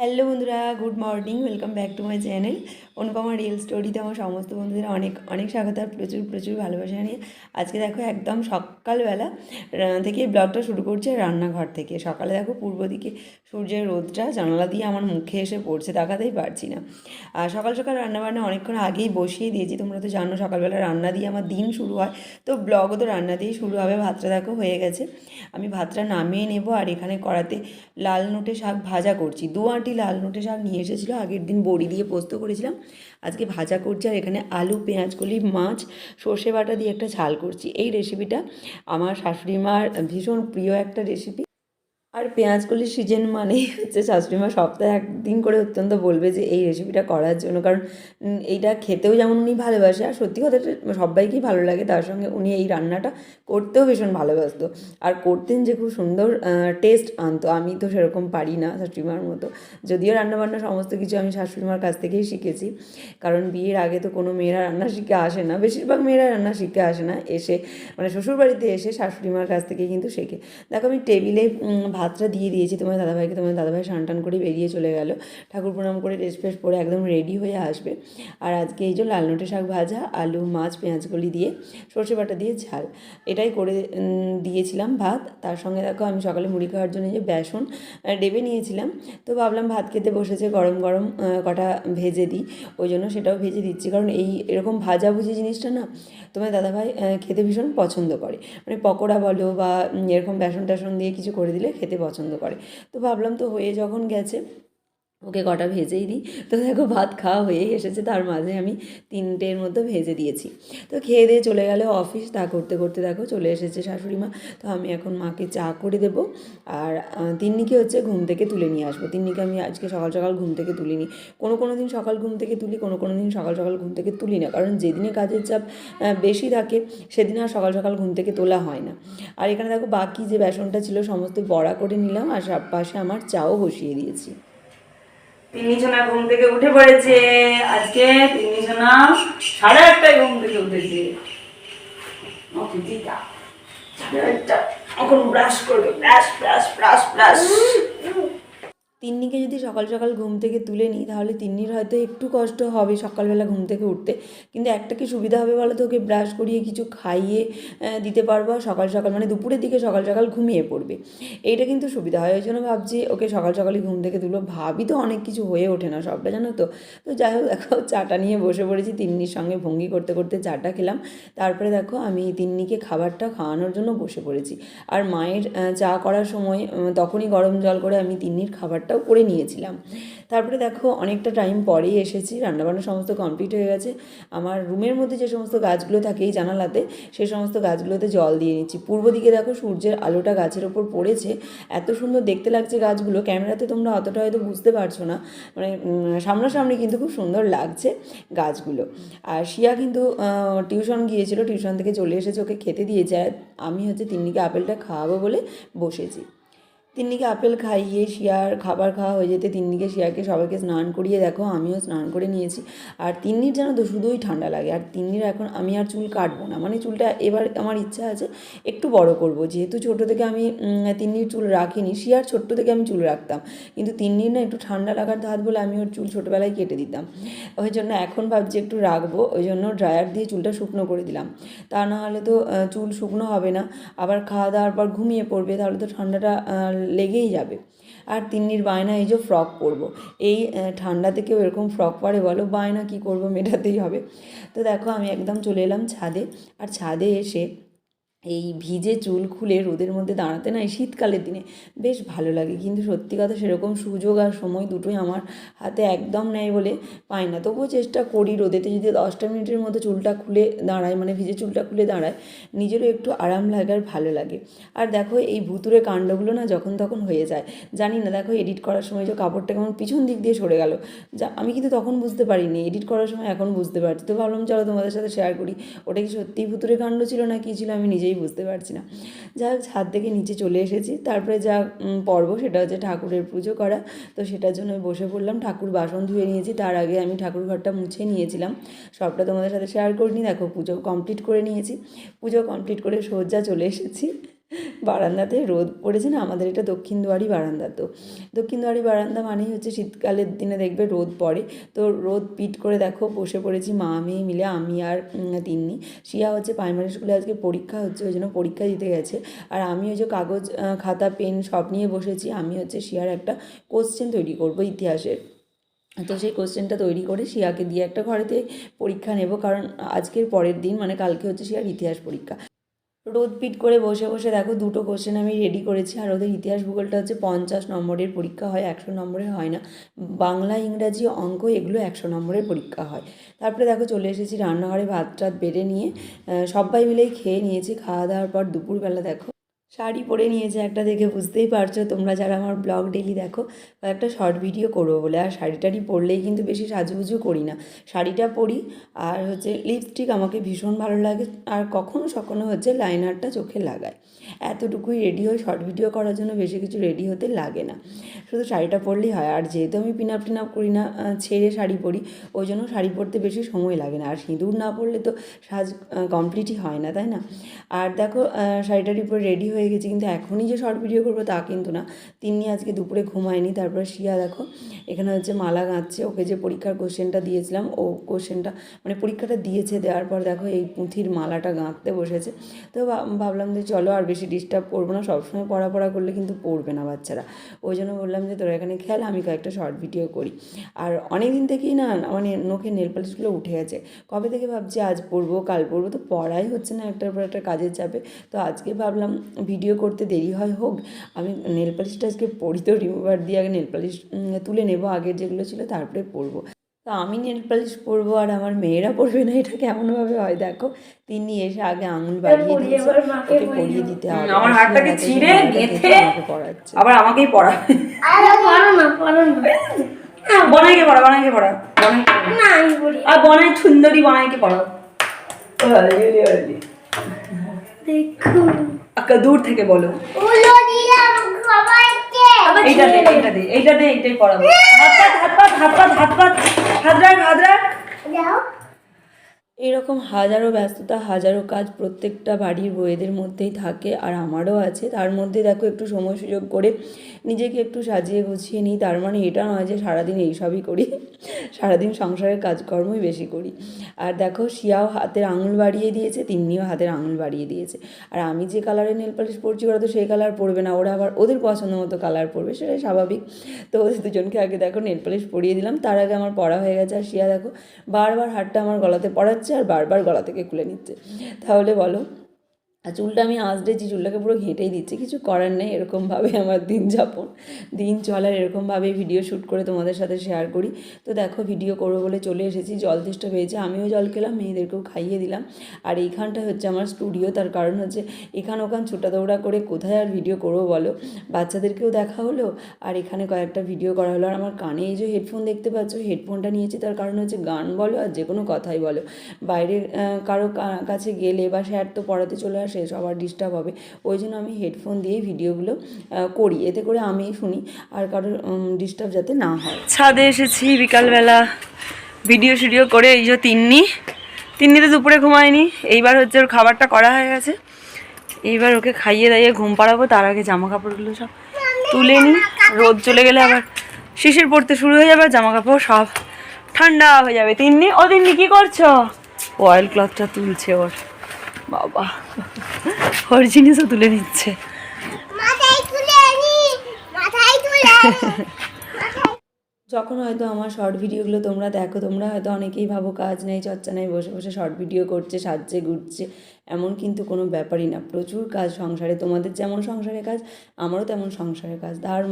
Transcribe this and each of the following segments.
Hello বন্ধুরা, good morning, welcome back to my channel Anupama real স্টোরিতে আমার সমস্ত বন্ধুদের অনেক অনেক স্বাগত আর প্রচুর প্রচুর ভালোবাসা নিয়ে আজকে দেখো একদম সকালবেলা থেকে ব্লগটা শুরু করছে রান্নাঘর থেকে। সকালে দেখো পূর্ব দিকে সূর্যের রোদটা জানালা দিয়ে আমার মুখে এসে পড়ছে, তাকাতেই পারছি না। আর সকাল সকাল রান্নাবান্না অনেকক্ষণ আগেই বসিয়ে দিয়েছি। তোমরা তো জানো সকালবেলা রান্না দিয়ে আমার দিন শুরু হয়, তো ব্লগও তো রান্না দিয়েই শুরু হবে। ভাতটা দেখো হয়ে গেছে, আমি ভাতটা নামিয়ে নেব। আর এখানে কড়াতে লাল নোটে শাক ভাজা করছি। দু আঁটি লাল নোটে শাক নিয়ে এসেছিলো, আগের দিন বড়ি দিয়ে পোস্ত করেছিলাম, আজকে ভাজা করছি। আর এখানে আলু, পেঁয়াজ কলি, মাছ, সর্ষে বাটা দিয়ে একটা ঝাল করছি। এই রেসিপিটা আমার শাশুড়ি মার ভীষণ প্রিয় একটা রেসিপি। আর পেঁয়াজকলির সিজন মানেই হচ্ছে শাশুড়িমা সপ্তাহে একদিন করে অত্যন্ত বলবে যে এই রেসিপিটা করার জন্য, কারণ এইটা খেতেও যেমন উনি ভালোবাসে, আর সত্যি কথাটা সবাইকেই ভালো লাগে। তার সঙ্গে উনি এই রান্নাটা করতেও ভীষণ ভালোবাসতো, আর করতেন যে খুব সুন্দর টেস্ট আনতো। আমি তো সেরকম পারি না শাশুড়িমার মতো, যদিও রান্নাবান্না সমস্ত কিছু আমি শাশুড়িমার কাছ থেকেই শিখেছি, কারণ বিয়ের আগে তো কোনো মেয়েরা রান্না শিখে আসে না, বেশিরভাগ মেয়েরা রান্না শিখে আসে না, এসে মানে শ্বশুরবাড়িতে এসে শাশুড়িমার কাছ থেকেই কিন্তু শেখে। দেখো আমি টেবিলে ভাতটা দিয়ে দিয়েছি তোমার দাদাভাইকে। তোমার দাদাভাই স্নান টান করে বেরিয়ে চলে গেল, ঠাকুর প্রণাম করে ড্রেস ফ্রেস পরে একদম রেডি হয়ে আসবে। আর আজকে এই যে লাল নোটে শাক ভাজা, আলু, মাছ, পেঁয়াজকলি দিয়ে সর্ষে বাটা দিয়ে ঝাল, এটাই করে দিয়েছিলাম ভাত। তার সঙ্গে দেখো আমি সকালে মুড়ি খাওয়ার জন্য যে বেসন ডেবে নিয়েছিলাম, তো ভাবলাম ভাত খেতে বসেছে, গরম গরম কটা ভেজে দিই, ওই জন্য সেটাও ভেজে দিচ্ছি। কারণ এই এরকম ভাজাভুজি জিনিসটা না তোমার দাদাভাই খেতে ভীষণ পছন্দ করে, মানে পকোড়া বলো বা এরকম বেসন টেসন দিয়ে কিছু করে দিলে খেতে পছন্দ করে। তো ভাবলাম তো হয়ে যখন গেছে ওকে কটা ভেজেই দিই। তো দেখো ভাত খাওয়া হয়েই এসেছে, তার মাঝে আমি 3টের মতো ভেজে দিয়েছি। তো খেয়ে দিয়ে চলে গেল অফিস। তা করতে করতে দেখো চলে এসেছে শাশুড়ি মা। তো আমি এখন মাকে চা করে দেবো, আর তিন্নিকে হচ্ছে ঘুম থেকে তুলে নিয়ে আসবো। তিন্নিকে আমি আজকে সকাল সকাল ঘুম থেকে তুলিনি। কোনো কোনো দিন সকাল ঘুম থেকে তুলি, কোনো কোনো দিন সকাল সকাল ঘুম থেকে তুলি না, কারণ যেদিনে কাজের চাপ বেশি থাকে সেদিন আর সকাল সকাল ঘুম থেকে তোলা হয় না। আর এখানে দেখো বাকি যে বেসনটা ছিল সমস্ত বড়া করে নিলাম, আর পাশে আমার চাও বসিয়ে দিয়েছি। তিন্নিসোনা ঘুম থেকে উঠে পড়েছে। আজকে তিন্নিসোনা 8:30টায় ঘুম থেকে উঠেছে। এখন ব্রাশ করবে, ব্রাশ ব্রাশ ব্রাশ ব্রাশ। তিন্নিকে যদি সকাল সকাল ঘুম থেকে তুলে নিই তাহলে তিন্নির হয়তো একটু কষ্ট হবে সকালবেলা ঘুম থেকে উঠতে, কিন্তু একটা কি সুবিধা হবে বলো তো, ওকে ব্রাশ করিয়ে কিছু খাইয়ে দিতে পারবো। সকাল সকাল মানে দুপুরের দিকে সকাল সকাল ঘুমিয়ে পড়বে, এইটা কিন্তু সুবিধা হয়। ওই জন্য ভাবছি ওকে সকাল সকালই ঘুম থেকে তুলবো। ভাবি তো অনেক কিছু হয়ে ওঠে না সবটা, জানো তো। তো যাই হোক, দেখো চাটা নিয়ে বসে পড়েছি, তিন্নির সঙ্গে ভঙ্গি করতে করতে চাটা খেলাম। তারপরে দেখো আমি তিন্নিকে খাবারটা খাওয়ানোর জন্য বসে পড়েছি। আর মায়ের চা করার সময় তখনই গরম জল করে আমি তিন্নির খাবারটাও করে নিয়েছিলাম। তারপরে দেখো অনেকটা টাইম পরেই এসেছি, রান্নাবান্না সমস্ত কমপ্লিট হয়ে গেছে। আমার রুমের মধ্যে যে সমস্ত গাছগুলো থাকে এই জানালাতে, সেই সমস্ত গাছগুলোতে জল দিয়ে নিচ্ছি। পূর্ব দিকে দেখো সূর্যের আলোটা গাছের ওপর পড়েছে, এত সুন্দর দেখতে লাগছে গাছগুলো। ক্যামেরাতে তোমরা অতটা হয়তো বুঝতে পারছো না, মানে সামনাসামনি কিন্তু খুব সুন্দর লাগছে গাছগুলো। আর শিয়া কিন্তু টিউশন গিয়েছিল, টিউশন থেকে চলে এসেছে, ওকে খেতে দিয়েছে। আর আমি হচ্ছে তিন্নিকে আপেলটা খাওয়াবো বলে বসেছি। তিন্নিকে আপেল খাইয়ে শিয়ার খাবার খাওয়া হয়ে যেতে তিন্নিকে শিয়াকে সবাইকে স্নান করিয়ে দেখো আমিও স্নান করে নিয়েছি। আর তিন্নির জানো তো শুধুই ঠান্ডা লাগে। আর তিন্নির এখন আমি আর চুল কাটবো না, মানে চুলটা এবার আমার ইচ্ছা আছে একটু বড় করব, যেহেতু ছোটো থেকে আমি তিন্নির চুল রাখিনি। শিয়ার ছোট্ট থেকে আমি চুল রাখতাম, কিন্তু তিন্নির না একটু ঠান্ডা লাগার ধাত বলে আমি ওর চুল ছোটোবেলায় কেটে দিতাম। ওই জন্য এখন ভাবছি একটু রাখবো, ওই জন্য ড্রায়ার দিয়ে চুলটা শুকনো করে দিলাম। তা না হলে তো চুল শুকনো হবে না, আবার খাওয়া দাওয়ার পর ঘুমিয়ে পড়বে, তাহলে তো ঠান্ডাটা লেগেই যাবে। আর তিন্নির বায়না এই যে ফ্রক পরবো, এই ঠান্ডা থেকেও এরকম ফ্রক পরে বলো, বায়না কী করবো, মেটাতেই হবে। তো দেখো আমি একদম চলে এলাম ছাদে। আর ছাদে এসে এই ভিজে চুল খুলে রোদের মধ্যে দাঁড়াতে না এই শীতকালের দিনে বেশ ভালো লাগে, কিন্তু সত্যি কথা সেরকম সুযোগ আর সময় দুটোই আমার হাতে একদম নেই বলে পাই না। তবুও চেষ্টা করি রোদেতে যদি 10টা মিনিটের মধ্যে চুলটা খুলে দাঁড়ায়, মানে ভিজে চুলটা খুলে দাঁড়ায়, নিজেরও একটু আরাম লাগে আর ভালো লাগে। আর দেখো এই ভুতুরে কাণ্ডগুলো না যখন তখন হয়ে যায়, জানি না। দেখো এডিট করার সময় যে কাপড়টা কেমন পিছন দিক দিয়ে সরে গেল, যা আমি কিন্তু তখন বুঝতে পারিনি, এডিট করার সময় এখন বুঝতে পারছি। তো ভাবলাম চলো তোমাদের সাথে শেয়ার করি, ওটা কি সত্যিই ভুতুরে কাণ্ড ছিল না কী ছিল আমি নিজেই বুঝতে পারছি না। যাই হোক, ছাদ থেকে নিচে চলে এসেছি। তারপরে যা পর্ব সেটা হচ্ছে ঠাকুরের পুজো করা। তো সেটার জন্য আমি বসে পড়লাম। ঠাকুর বাসন ধুয়ে নিয়েছি, তার আগে আমি ঠাকুর ঘরটা মুছে নিয়েছিলাম, সবটা তোমাদের সাথে শেয়ার করিনি। দেখো পুজো কমপ্লিট করে নিয়েছি, পুজো কমপ্লিট করে সোজা চলে এসেছি বারান্দাতে রোদ পড়েছে না, আমাদের এটা দক্ষিণ দুয়ারি বারান্দা। তো দক্ষিণ দুয়ারি বারান্দা মানেই হচ্ছে শীতকালের দিনে দেখবে রোদ পড়ে। তো রোদ পিট করে দেখো বসে পড়েছি মা মেয়ে মিলে, আমি আর তিন্নি। শিয়া হচ্ছে প্রাইমারি স্কুলে আজকে পরীক্ষা হচ্ছে, ওই জন্য পরীক্ষা দিতে গেছে। আর আমি ওই যে কাগজ খাতা পেন সব নিয়ে বসেছি। আমি হচ্ছে শিয়ার একটা কোশ্চেন তৈরি করব ইতিহাসের। তো সেই কোশ্চেনটা তৈরি করে শিয়াকে দিয়ে একটা ঘরেতে পরীক্ষা নেব, কারণ আজকের পরের দিন মানে কালকে হচ্ছে শিয়ার ইতিহাস পরীক্ষা। রোদ পিট করে বসে বসে দেখো দুটো কোশ্চেন আমি রেডি করেছি। আর ওদের ইতিহাস ভূগোলটা হচ্ছে 50 নম্বরের পরীক্ষা হয়, 100 নম্বরের হয় না। বাংলা ইংরাজি অঙ্ক এগুলো 100 নম্বরের পরীক্ষা হয়। তারপরে দেখো চলে এসেছি রান্নাঘরে, ভাত টাত বেড়ে নিয়ে সবাই মিলেই খেয়ে নিয়েছি। খাওয়া দাওয়ার পর দুপুরবেলা দেখো শাড়ি পরে নিয়েছে একটা, দেখে বুঝতেই পারছো তোমরা যারা আমার ব্লগ ডেলি দেখো, একটা শর্ট ভিডিও করবো বলে। আর শাড়ি টাড়ি পরলেই কিন্তু বেশি সাজুগুজু করি না, শাড়িটা পরি। আর হচ্ছে লিপস্টিক আমাকে ভীষণ ভালো লাগে, আর কখনো কখনো হচ্ছে লাইনারটা চোখে লাগায়। এতটুকুই রেডি হয়ে শর্ট ভিডিও করার জন্য বেশি কিছু রেডি হতে লাগে না, শুধু শাড়িটা পরলেই হয়। আর যেহেতু আমি পিন আপ করি না, ছেড়ে শাড়ি পরি, ওই জন্য শাড়ি পরতে বেশি সময় লাগে না। আর সিঁদুর না পরলে তো সাজ কমপ্লিটই হয় না, তাই না? আর দেখো শাড়িটার উপর রেডি হয়ে গেছি, কিন্তু এখনই যে শর্ট ভিডিও করবো তা কিন্তু না। তিন্নি আজকে দুপুরে ঘুমায়নি। তারপরে শিয়া দেখো এখানে হচ্ছে মালা গাঁথছে। ওকে যে পরীক্ষার কোশ্চেনটা দিয়েছিলাম, ও কোশ্চেনটা মানে পরীক্ষাটা দিয়েছে, দেওয়ার পর দেখো এই পুঁথির মালাটা গাঁথতে বসেছে। তো ভাবলাম যে চলো আর বেশি ডিস্টার্ব করবো না, সবসময় পড়া করলে কিন্তু পড়বে না বাচ্চারা। ওই জন্য বললাম যে তোরা এখানে খেল, আমি কয়েকটা শর্ট ভিডিও করি। আর অনেক দিন থেকেই না মানে নখে নেল পালিশগুলো উঠে গেছে। কবে থেকে ভাবছি আজ পরবো কাল পরবো, তো পড়াই হচ্ছে না, একটার পর একটা কাজের চাপে। তো আজকে ভাবলাম ভিডিও করতে দেরি হয় হোক, আমি নেল পালিশটা আজকে পরি। তো রিমুভার দিয়ে আগে নেল পালিশ তুলে নেবো, আগের যেগুলো ছিল তারপরে পরবো। তো আমি নেল পালিশ পরবো আর আমার মেয়েরা পরবে না, এটা কেমনভাবে হয় দেখো। তিনি এসে আগে আঙুল বাড়িয়ে দিয়েছে, ওকে পরিয়ে দিতে হবে। আমার হাতটাকে ছিঁড়ে গেঁথে আমাকে পড়াচ্ছে, আবার আমাকেই পড়া। বনাইকে পড়া, বনাইকে পড়া, আর বনাই সুন্দরী বনাইকে পড়া। দেখো দূর থেকে বলো, এইটা দে এইটা দে এইটা দে, এইটাই পড়াবো। হাত রাখ। এরকম হাজারো ব্যস্ততা, হাজারো কাজ প্রত্যেকটা বাড়ির বউয়েদের মধ্যেই থাকে, আর আমারও আছে। তার মধ্যে দেখো একটু সময় সুযোগ করে নিজেকে একটু সাজিয়ে গুছিয়ে নিই। তার মানে এটা নয় যে সারাদিন এইসবই করি, সারাদিন সংসারের কাজকর্মই বেশি করি। আর দেখো শিয়াও হাতের আঙুল বাড়িয়ে দিয়েছে, তিন্নিও হাতের আঙুল বাড়িয়ে দিয়েছে। আর আমি যে কালারের নেল পালিশ পরছি ওরা তো সেই কালার পরবে না, ওরা আবার ওদের পছন্দ মতো কালার পরবে, সেটাই স্বাভাবিক। তো ওদের দুজনকে আগে দেখো নেল পালিশ পরিয়ে দিলাম, তার আগে আমার পড়া হয়ে গেছে। আর শিয়া দেখো বারবার হাতটা আমার গলাতে পড়াচ্ছে আর বারবার গলা থেকে খুলে নিচ্ছে। তাহলে বলো, আর চুলটা আমি আঁচড়েছি, চুলটাকে পুরো ঘেঁটেই দিচ্ছি, কিছু করার নেই। এরকমভাবে আমার দিন চলার, এরকমভাবে ভিডিও শ্যুট করে তোমাদের সাথে শেয়ার করি। তো দেখো ভিডিও করবো বলে চলে এসেছি, জল তেষ্টা পেয়েছে, আমিও জল খেলাম, মেয়েদেরকেও খাইয়ে দিলাম। আর এইখানটা হচ্ছে আমার স্টুডিও, তার কারণ হচ্ছে এখান ওখান ছোটা দৌড়া করে কোথায় আর ভিডিও করবো বলো। বাচ্চাদেরকেও দেখা হলো আর এখানে কয়েকটা ভিডিও করা হলো। আর আমার কানে এই যে হেডফোন দেখতে পাচ্ছ, হেডফোনটা নিয়েছি তার কারণ হচ্ছে গান বলো আর যে কোনো কথাই বলো, বাইরের কারো কাছে গেলে বা স্যার তো পড়াতে চলে আসে, সবার ডিস্টার্ব হবে। ওই জন্য আমি হেডফোন দিয়েই ভিডিওগুলো করি, এতে করে আমি শুনি আর কারোর ডিস্টার্ব যাতে না হয়। ছাদে এসেছি বিকালবেলা ভিডিও শিডিও করে। এই যে তিন্নি তো দুপুরে ঘুমায়নি, এইবার হচ্ছে ওর খাবারটা করা হয়ে গেছে। এইবার ওকে খাইয়ে দাইয়ে ঘুম পাড়াবো। তার আগে জামা কাপড়গুলো সব তুলে নিই, রোদ চলে গেলে আবার শিশির পড়তে শুরু হয়ে যাবে, জামা কাপড় সব ঠান্ডা হয়ে যাবে। তিন্নি কি করছো? অয়েল ক্লথটা তুলছে ওর বাবা, ওর জিনিসও তুলে নিচ্ছে। যখন হয়তো আমার শর্ট ভিডিওগুলো তোমরা দেখো, তোমরা হয়তো অনেকেই ভাবো কাজ নেই চর্চা নেই, বসে বসে শর্ট ভিডিও করছে, সাজছে ঘুরছে। এমন কিন্তু কোনো ব্যাপারই না, প্রচুর কাজ সংসারে। তোমাদের যেমন সংসারে কাজ, আমারও তেমন সংসারের কাজ। তার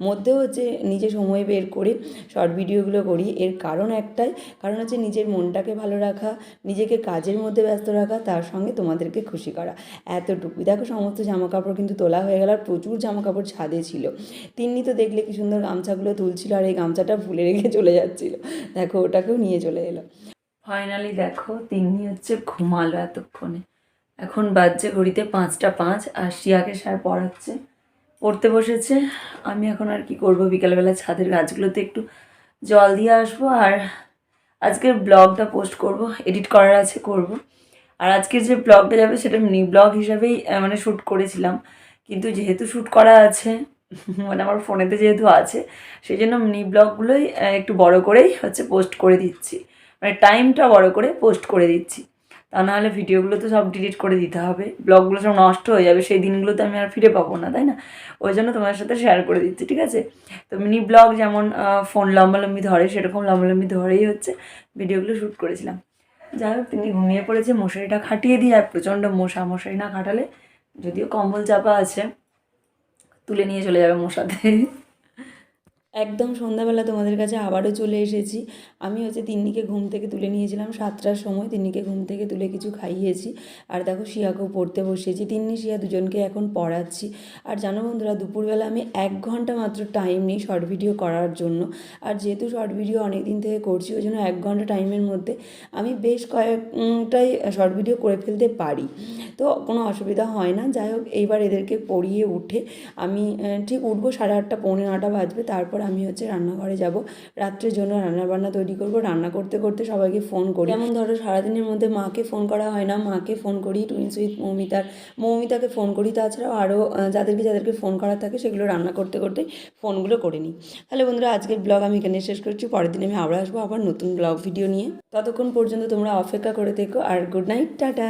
মধ্যেও হচ্ছে নিজে সময় বের করে শর্ট ভিডিওগুলো করি। এর কারণ একটাই, কারণ হচ্ছে নিজের মনটাকে ভালো রাখা, নিজেকে কাজের মধ্যে ব্যস্ত রাখা, তার সঙ্গে তোমাদেরকে খুশি করা, এতটুকুই। দেখো সমস্ত জামা কাপড় কিন্তু তোলা হয়ে গেল, আর প্রচুর জামা কাপড় ছাদে ছিল। তিন্নি তো দেখলে কি সুন্দর গামছাগুলো তুলছিল, আর এই গামছাটা ভুলে রেখে চলে যাচ্ছিলো, দেখো ওটাকেও নিয়ে চলে এলো। ফাইনালি দেখো তিন্নি হচ্ছে ঘুমালো এতক্ষণে, এখন বাজছে ঘড়িতে 5টা 5, আর শিয়াকে স্যার পড়তে বসেছে। আমি এখন আর কি করব, বিকালবেলা ছাদের গাছগুলোতে একটু জল দিয়ে আসবো, আর আজকের ব্লগটা পোস্ট করব, এডিট করার আছে করব। আর আজকের যে ব্লগটা যাবে সেটা মিনি ব্লগ হিসাবেই মানে শ্যুট করেছিলাম, কিন্তু যেহেতু শ্যুট করা আছে মানে আমার ফোনেতে যেহেতু আছে, সেই জন্য মিনি ব্লগগুলোই একটু বড় করেই হচ্ছে পোস্ট করে দিচ্ছি, মানে টাইমটা বড় করে পোস্ট করে দিচ্ছি। তা নাহলে ভিডিওগুলো তো সব ডিলিট করে দিতে হবে, ব্লগগুলো সব নষ্ট হয়ে যাবে, সেই দিনগুলোতে আমি আর ফিরে পাবো না, তাই না? ওই জন্য তোমার সাথে শেয়ার করে দিচ্ছি, ঠিক আছে? তো মিনি ব্লগ যেমন ফোন লম্বালম্বি ধরে, সেরকম লম্বালম্বি ধরেই হচ্ছে ভিডিওগুলো শ্যুট করেছিলাম। যাই হোক, তিনি ঘুমিয়ে পড়েছে, মশারিটা খাটিয়ে দিয়ে, আর প্রচণ্ড মশারি না খাটালে, যদিও কম্বল চাপা আছে, তুলে নিয়ে চলে যাবে মশাতে। একদম সন্ধ্যাবেলা তোমাদের কাছে আবারও চলে এসেছি। আমি হচ্ছে তিন্নিকে ঘুম থেকে তুলে নিয়েছিলাম 7টার সময়, তিন্নিকে ঘুম থেকে তুলে কিছু খাইয়েছি, আর দেখো শিয়াকেও পড়তে বসিয়েছি। তিন্নি শিয়া দুজনকে এখন পড়াচ্ছি। আর জানো বন্ধুরা, দুপুরবেলা আমি 1 ঘন্টা মাত্র টাইম নিই শর্ট ভিডিও করার জন্য। আর যেহেতু শর্ট ভিডিও অনেক দিন থেকে করছি, ওই জন্য 1 ঘন্টা টাইমের মধ্যে আমি বেশ কয়েকটাই শর্ট ভিডিও করে ফেলতে পারি, তো কোনো অসুবিধা হয় না। যাই হোক, এইবার এদেরকে পড়িয়ে উঠে আমি ঠিক উঠবো 8:30 পৌনে 9টা বাজবে। তারপর আমি হচ্ছে রান্নাঘরে যাব, রাত্রের জন্য রান্নাবান্না তৈরি করব। রান্না করতে করতে সবাইকে ফোন করি, যেমন ধরো সারাদিনের মধ্যে মাকে ফোন করা হয় না, মাকে ফোন করি, টুইন্স উইথ মৌমিতাকে ফোন করি, তাছাড়াও আরও যাদেরকে ফোন করা থাকে সেগুলো রান্না করতে করতে ফোনগুলো করে নিই। তাহলে বন্ধুরা, আজকের ব্লগ আমি এখানে শেষ করছি। পরের দিন আমি আবার আসবো আবার নতুন ব্লগ ভিডিও নিয়ে। ততক্ষণ পর্যন্ত তোমরা অপেক্ষা করে থেকো, আর গুড নাইট, টাটা।